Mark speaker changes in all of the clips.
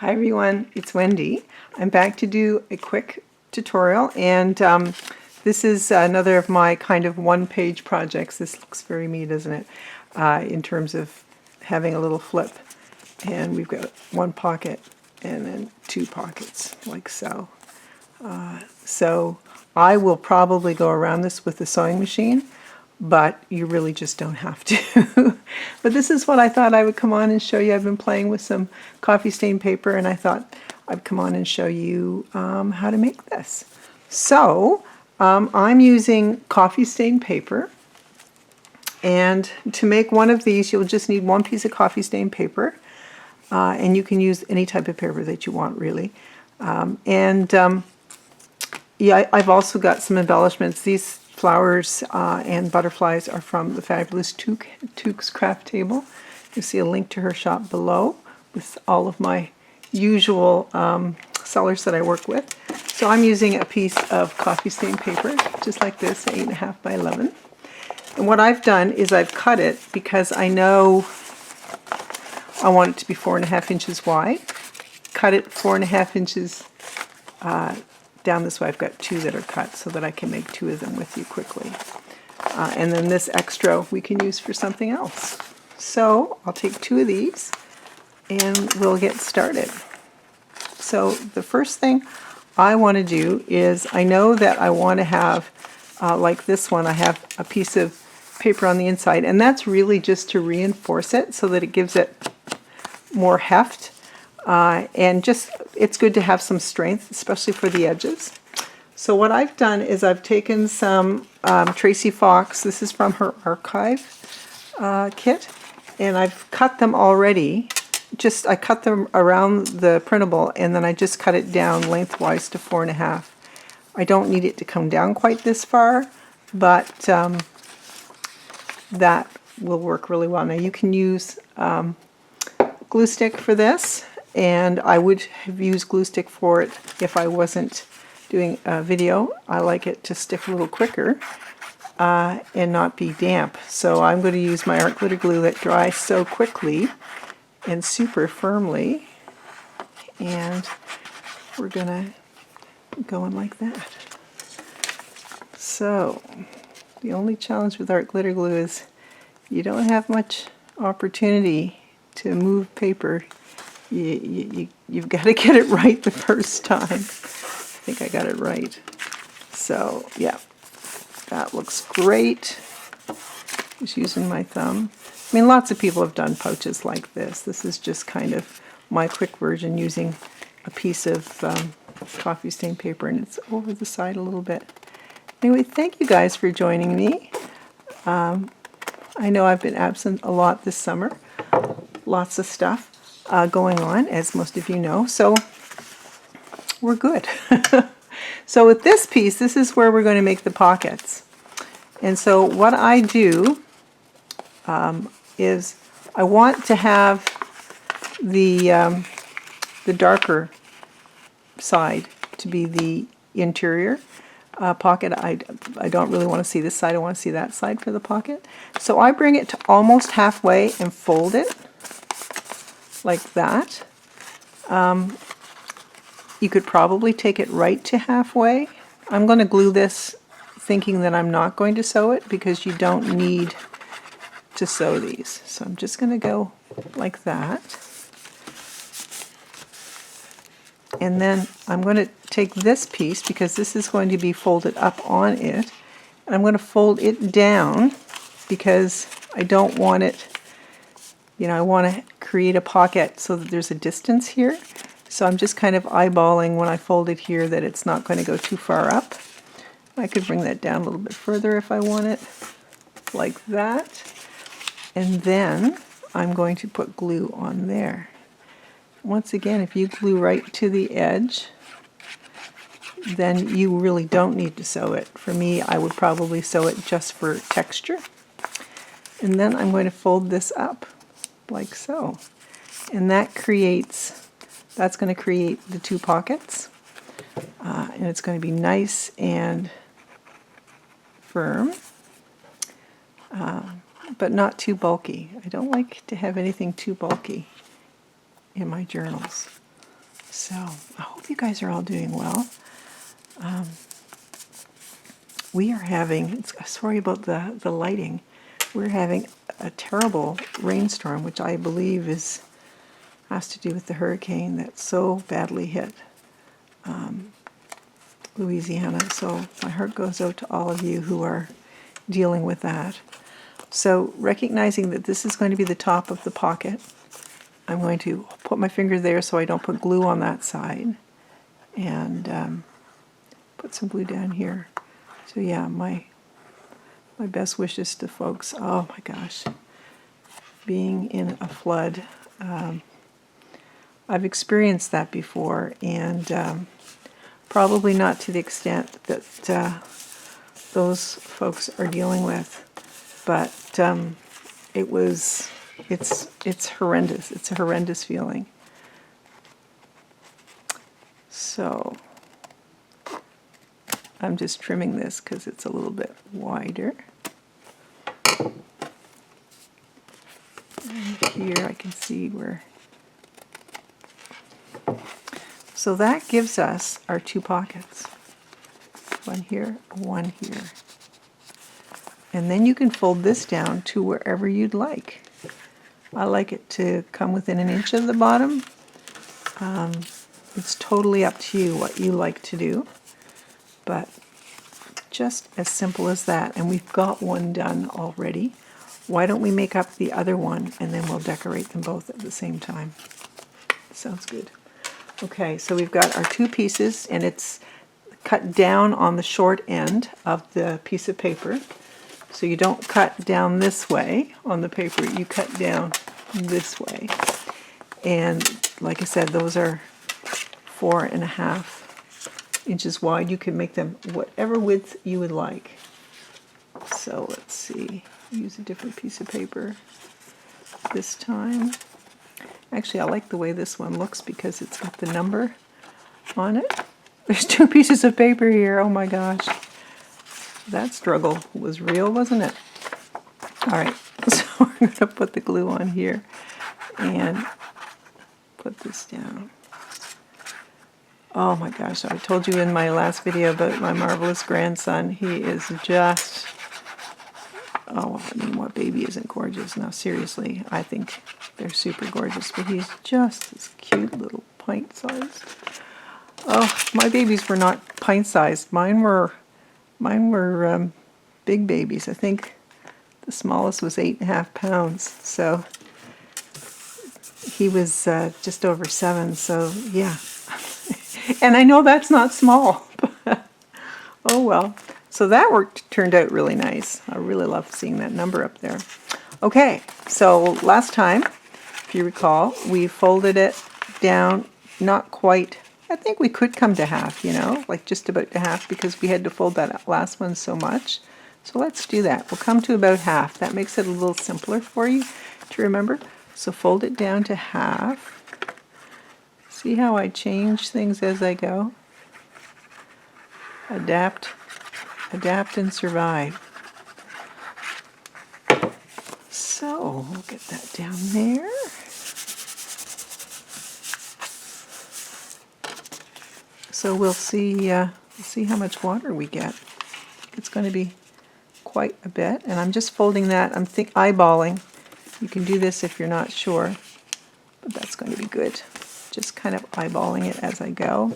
Speaker 1: Hi everyone, it's Wendy. I'm back to do a quick tutorial, and this is another of my kind of one-page projects. This looks very neat, doesn't it? In terms of having a little flip, and we've got one pocket and then two pockets, like so. So I will probably go around this with the sewing machine, but you really just don't have to. But this is what I thought I would come on and show you. I've been playing with some coffee stain paper, and I thought I'd come on and show you how to make this. So I'm using coffee stain paper, and to make one of these you'll just need one piece of coffee stain paper, and you can use any type of paper that you want, really. Yeah, I've also got some embellishments. These flowers and butterflies are from the fabulous Took's Craft Table. You'll see a link to her shop below with all of my usual sellers that I work with. So I'm using a piece of coffee stain paper, just like this, 8.5 by 11. And what I've done is I've cut it because I know I want it to be 4.5 inches wide. Cut it 4.5 inches down this way. I've got two that are cut so that I can make two of them with you quickly. And then this extra we can use for something else. So I'll take two of these and we'll get started. So the first thing I want to do is, I know that I want to have, like this one, I have a piece of paper on the inside, and that's really just to reinforce it so that it gives it more heft. And just, it's good to have some strength, especially for the edges. So what I've done is I've taken some Tracy Fox, this is from her archive kit, and I've cut them already. I cut them around the printable, and then I just cut it down lengthwise to 4.5. I don't need it to come down quite this far, but that will work really well. Now you can use glue stick for this, and I would have used glue stick for it if I wasn't doing a video. I like it to stick a little quicker and not be damp. So I'm going to use my art glitter glue that dries so quickly and super firmly, and we're going to go in like that. So the only challenge with art glitter glue is you don't have much opportunity to move paper. You've got to get it right the first time. I think I got it right. So yeah, that looks great. Just using my thumb. I mean, lots of people have done pouches like this. This is just kind of my quick version using a piece of coffee stain paper, and it's over the side a little bit. Anyway, thank you guys for joining me. I know I've been absent a lot this summer. Lots of stuff going on, as most of you know, so we're good. So with this piece, this is where we're going to make the pockets. And so what I do is I want to have the darker side to be the interior pocket. I don't really want to see this side. I want to see that side for the pocket. So I bring it to almost halfway and fold it like that. You could probably take it right to halfway. I'm going to glue this thinking that I'm not going to sew it, because you don't need to sew these. So I'm just going to go like that. And then I'm going to take this piece, because this is going to be folded up on it, and I'm going to fold it down because I don't want it, you know, I want to create a pocket so that there's a distance here. So I'm just kind of eyeballing when I fold it here that it's not going to go too far up. I could bring that down a little bit further if I want it, like that. And then I'm going to put glue on there. Once again, if you glue right to the edge, then you really don't need to sew it. For me, I would probably sew it just for texture. And then I'm going to fold this up like so. And that creates, that's going to create the two pockets. And it's going to be nice and firm, but not too bulky. I don't like to have anything too bulky in my journals. So I hope you guys are all doing well. We are having, sorry about the lighting, we're having a terrible rainstorm, which I believe has to do with the hurricane that so badly hit Louisiana. So my heart goes out to all of you who are dealing with that. So recognizing that this is going to be the top of the pocket, I'm going to put my finger there so I don't put glue on that side, and put some glue down here. So yeah, my best wishes to folks. Oh my gosh, being in a flood. I've experienced that before, and probably not to the extent that those folks are dealing with, but it's horrendous. It's a horrendous feeling. So I'm just trimming this because it's a little bit wider. And here I can see where. So that gives us our two pockets. One here, one here. And then you can fold this down to wherever you'd like. I like it to come within an inch of the bottom. It's totally up to you what you like to do, but just as simple as that. And we've got one done already. Why don't we make up the other one and then we'll decorate them both at the same time? Sounds good. Okay, so we've got our two pieces, and it's cut down on the short end of the piece of paper. So you don't cut down this way on the paper, you cut down this way. And like I said, those are 4.5 inches wide. You can make them whatever width you would like. So let's see, use a different piece of paper this time. Actually, I like the way this one looks because it's got the number on it. There's two pieces of paper here. Oh my gosh. That struggle was real, wasn't it? All right, so we're going to put the glue on here and put this down. Oh my gosh, I told you in my last video about my marvelous grandson. He is just, oh, I mean, what baby isn't gorgeous? Now, seriously, I think they're super gorgeous, but he's just this cute little pint-sized. Oh, my babies were not pint-sized. Mine were big babies. I think the smallest was 8.5 pounds. So he was just over 7. So yeah, and I know that's not small. But oh well. So that turned out really nice. I really love seeing that number up there. Okay, so last time, if you recall, we folded it down, not quite. I think we could come to half, you know, like just about to half, because we had to fold that last one so much. So let's do that. We'll come to about half. That makes it a little simpler for you to remember. So fold it down to half. See how I change things as I go? Adapt and survive. So we'll get that down there. So we'll see how much water we get. It's going to be quite a bit, and I'm just folding that. I'm eyeballing. You can do this if you're not sure, but that's going to be good. Just kind of eyeballing it as I go.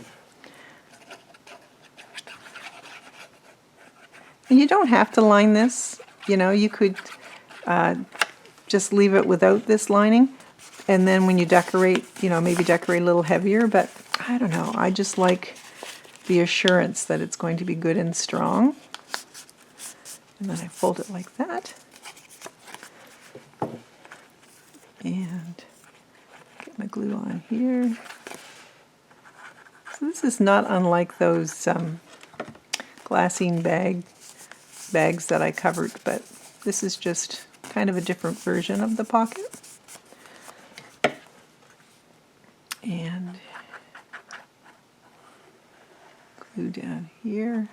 Speaker 1: And you don't have to line this. You know, you could just leave it without this lining, and then when you decorate, you know, maybe decorate a little heavier, but I don't know. I just like the assurance that it's going to be good and strong. And then I fold it like that. And get my glue on here. So this is not unlike those glassine bags that I covered, but this is just kind of a different version of the pocket. And glue down here.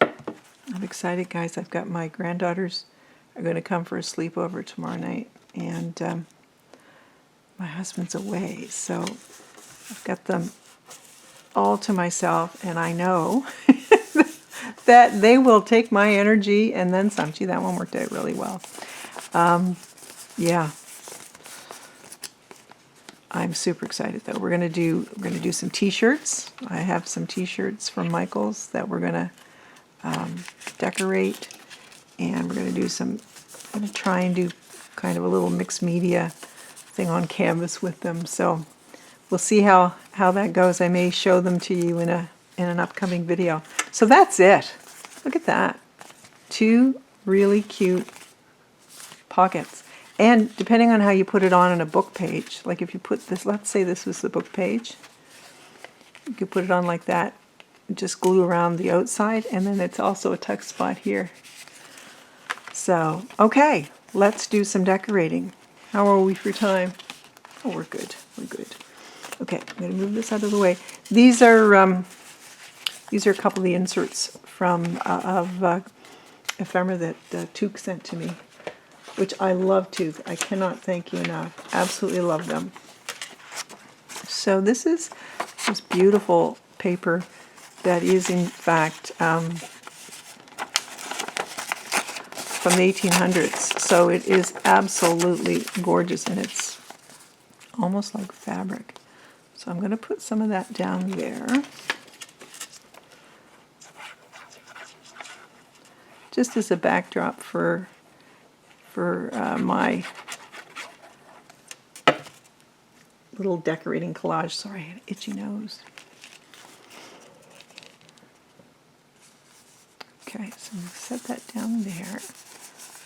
Speaker 1: I'm excited, guys. I've got my granddaughters are going to come for a sleepover tomorrow night. and my husband's away, so I've got them all to myself, and I know that they will take my energy and then some. Gee, that one worked out really well. Yeah, I'm super excited though. We're gonna do some T-shirts. I have some T-shirts from Michaels that we're gonna decorate, and we're gonna do some. I'm gonna try and do kind of a little mixed media thing on canvas with them. So we'll see how that goes. I may show them to you in an upcoming video. So that's it. Look at that. 2 really cute pockets. And depending on how you put it on a book page, like if you put this, let's say this was the book page, you could put it on like that, just glue around the outside, and then it's also a tuck spot here. So, okay, let's do some decorating. How are we for time? Oh, we're good. We're good. Okay, I'm going to move this out of the way. These are a couple of the inserts from of ephemera that Took sent to me, which I love Took. I cannot thank you enough. Absolutely love them. So this is this beautiful paper that is in fact from the 1800s. So it is absolutely gorgeous, and it's almost like fabric. So I'm going to put some of that down there. Just as a backdrop for my little decorating collage. Sorry, I had an itchy nose. Okay, so I'm going to set that down there,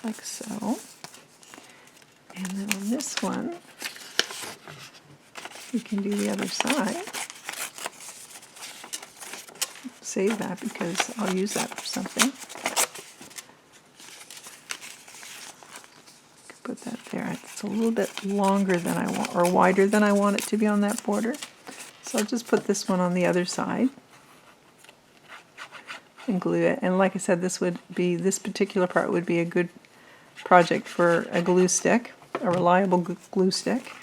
Speaker 1: like so. And then on this one, we can do the other side. Save that because I'll use that for something. Put that there. It's a little bit longer than I want, or wider than I want it to be on that border. So I'll just put this one on the other side and glue it. And like I said, this particular part would be a good project for a glue stick, a reliable glue stick.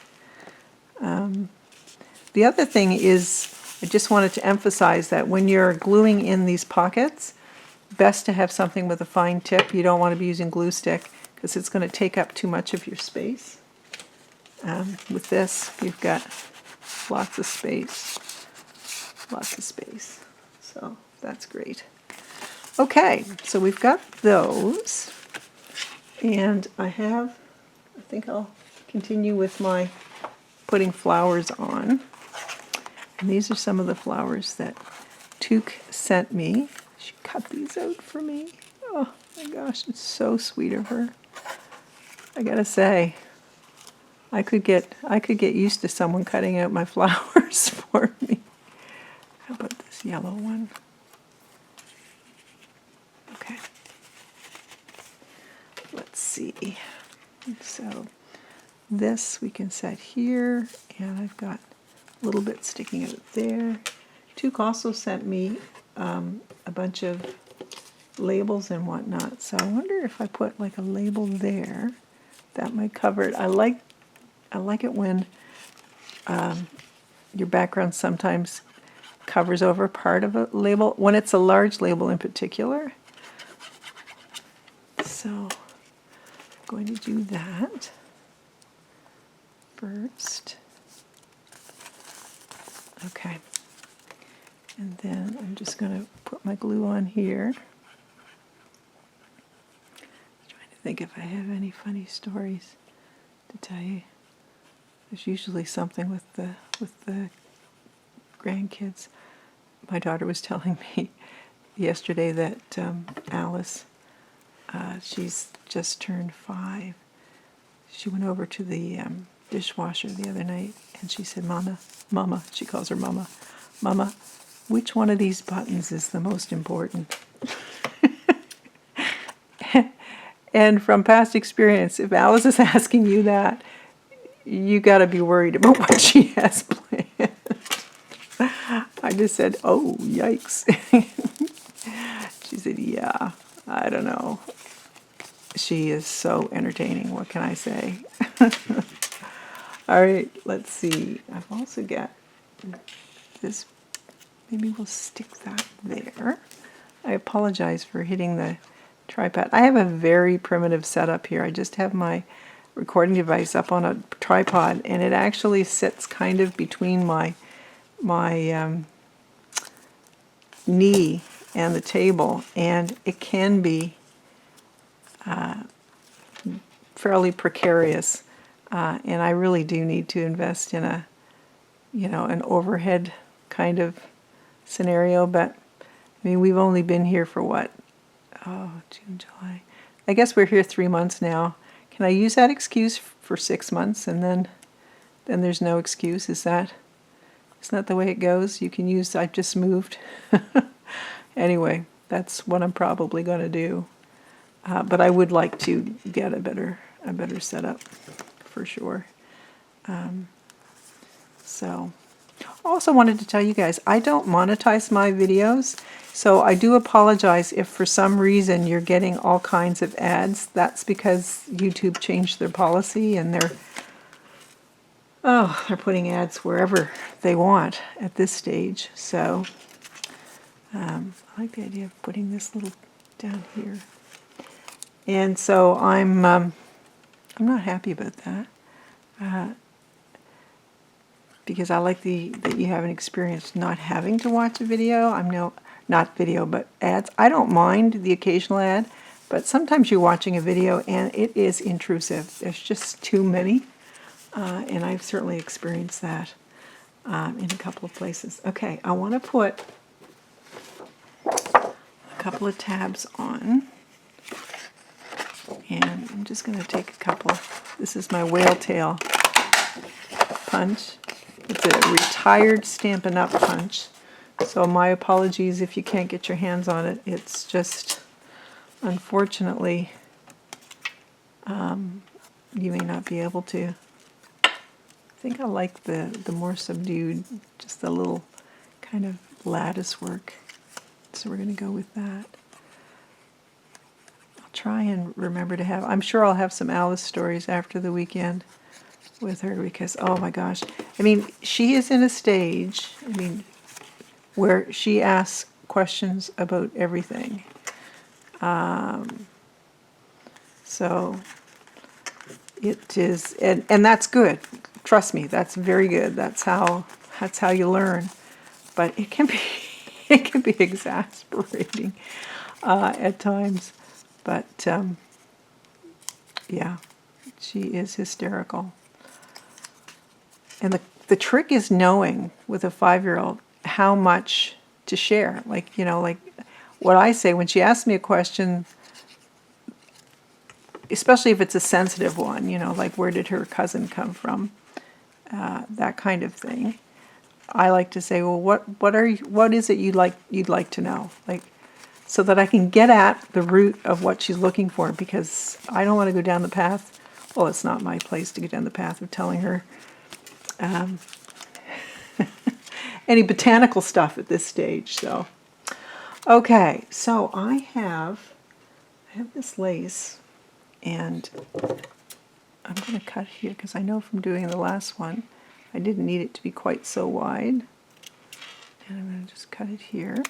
Speaker 1: The other thing is, I just wanted to emphasize that when you're gluing in these pockets, best to have something with a fine tip. You don't want to be using glue stick because it's going to take up too much of your space. With this, you've got lots of space. So that's great. Okay, so we've got those. And I think I'll continue with my putting flowers on. And these are some of the flowers that Took sent me. She cut these out for me. Oh my gosh, it's so sweet of her. I gotta say, I could get used to someone cutting out my flowers for me. How about this yellow one? Okay. Let's see. So this we can set here, and I've got a little bit sticking out there. Took also sent me a bunch of labels and whatnot. So I wonder if I put like a label there, that might cover it. I like it when your background sometimes covers over part of a label, when it's a large label in particular. So I'm going to do that first. Okay. And then I'm just going to put my glue on here. Trying to think if I have any funny stories to tell you. There's usually something with the grandkids. My daughter was telling me yesterday that Alice, she's just turned 5. She went over to the dishwasher the other night, and she said, Mama, she calls her Mama, Mama, which one of these buttons is the most important? And from past experience, if Alice is asking you that, you got to be worried about what she has planned. I just said, oh, yikes. She said, yeah, I don't know. she is so entertaining. What can I say? All right, let's see. I've also got this. Maybe we'll stick that there. I apologize for hitting the tripod. I have a very primitive setup here. I just have my recording device up on a tripod, and it actually sits kind of between my knee and the table, and it can be fairly precarious. And I really do need to invest in a, an overhead kind of scenario. But I mean, we've only been here for what? Oh, June, July. I guess we're here 3 months now. Can I use that excuse for 6 months and then there's no excuse? Isn't that the way it goes? You can use I've just moved. Anyway, that's what I'm probably going to do. But I would like to get a better setup for sure. So, also wanted to tell you guys, I don't monetize my videos, so I do apologize if for some reason you're getting all kinds of ads. That's because YouTube changed their policy and they're putting ads wherever they want at this stage. So I like the idea of putting this little down here. And so I'm not happy about that. Because I like that you have an experience not having to watch a video. Not video, but ads. I don't mind the occasional ad, but sometimes you're watching a video and it is intrusive. There's just too many, and I've certainly experienced that in a couple of places. Okay, I want to put a couple of tabs on, and I'm just going to take a couple. This is my whale tail punch. It's a retired Stampin' Up! Punch, so my apologies if you can't get your hands on it. It's just, unfortunately, you may not be able to. I think I like the more subdued, just the little kind of lattice work. So we're going to go with that. I'll try and remember to have, I'm sure I'll have some Alice stories after the weekend with her, because oh my gosh, I mean, she is in a stage, where she asks questions about everything. So it is, and that's good. Trust me, that's very good. That's how you learn. But it can be exasperating at times. But yeah, she is hysterical. And the trick is knowing with a 5-year-old how much to share. Like what I say when she asks me a question, especially if it's a sensitive one, like where did her cousin come from, that kind of thing. I like to say, well, what is it you'd like to know, like, so that I can get at the root of what she's looking for, because I don't want to go down the path. Well, it's not my place to go down the path of telling her any botanical stuff at this stage. So, okay, so I have this lace, and I'm going to cut here because I know from doing the last one, I didn't need it to be quite so wide. And I'm going to just cut it here.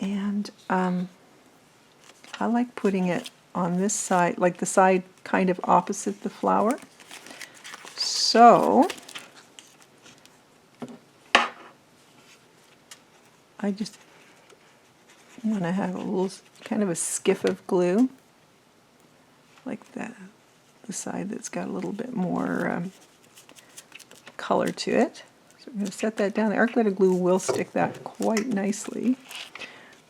Speaker 1: And I like putting it on this side, like the side kind of opposite the flower. So I just want to have a little kind of a skiff of glue, like that, the side that's got a little bit more color to it. So we're going to set that down. The art glitter glue will stick that quite nicely.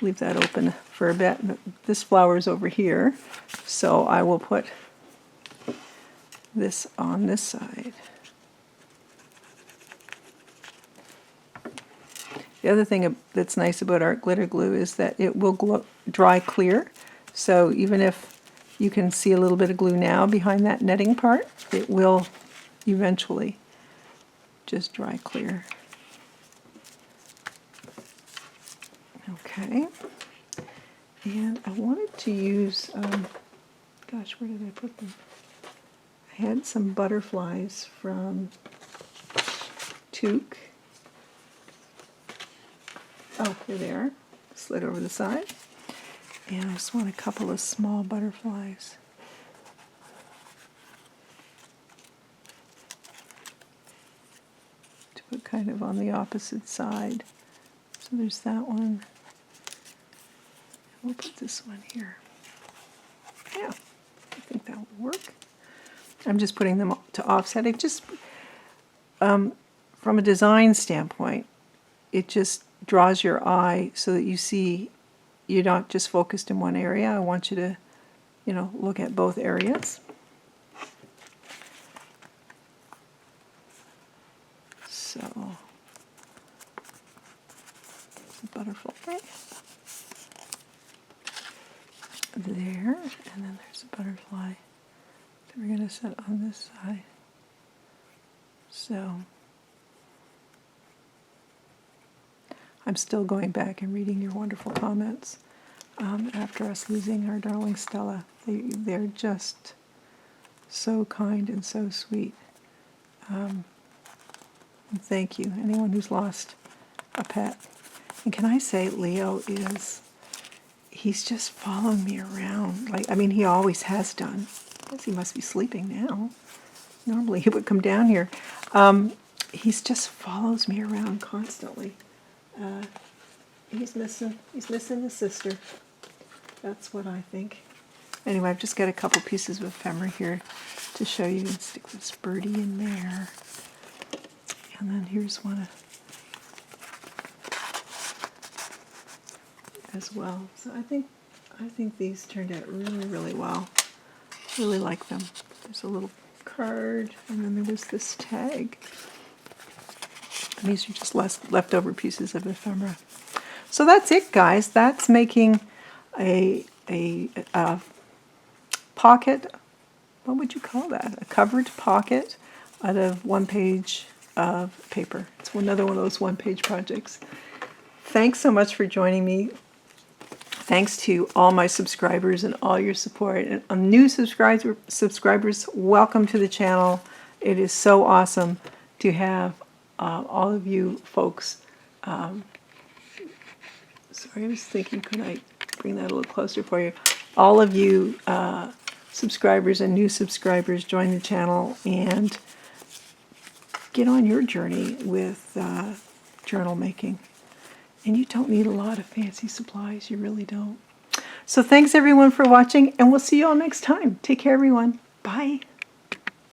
Speaker 1: Leave that open for a bit. This flower is over here, so I will put this on this side. The other thing that's nice about art glitter glue is that it will dry clear. So even if you can see a little bit of glue now behind that netting part, it will eventually just dry clear. Okay. And I wanted to use, gosh, where did I put them? I had some butterflies from Toque. Oh, here they are, slid over the side. And I just want a couple of small butterflies. To put kind of on the opposite side. So there's that one. We'll put this one here. Yeah, I think that will work. I'm just putting them to offset. It just, from a design standpoint, it just draws your eye so that you see you're not just focused in one area. I want you to, look at both areas. So, a butterfly there, and then there's a butterfly that we're going to set on this side. So, I'm still going back and reading your wonderful comments after us losing our darling Stella. They're just so kind and so sweet. And thank you, anyone who's lost a pet. And can I say, Leo he's just following me around. He always has done. I guess he must be sleeping now. Normally he would come down here. He's just follows me around constantly. He's missing his sister. That's what I think. Anyway, I've just got a couple pieces of ephemera here to show you, and stick this birdie in there. And then here's one as well. So I think these turned out really, really well. Really like them. There's a little card, and then there was this tag. And these are just leftover pieces of ephemera. So that's it, guys. That's making a pocket. What would you call that? A covered pocket out of 1 page of paper. It's another one of those one-page projects. Thanks so much for joining me. Thanks to all my subscribers and all your support. And new subscribers, welcome to the channel. It is so awesome to have all of you folks. Sorry, I was thinking, could I bring that a little closer for you? All of you subscribers and new subscribers, join the channel and get on your journey with journal making. And you don't need a lot of fancy supplies, you really don't. So thanks everyone for watching, and we'll see you all next time. Take care, everyone. Bye.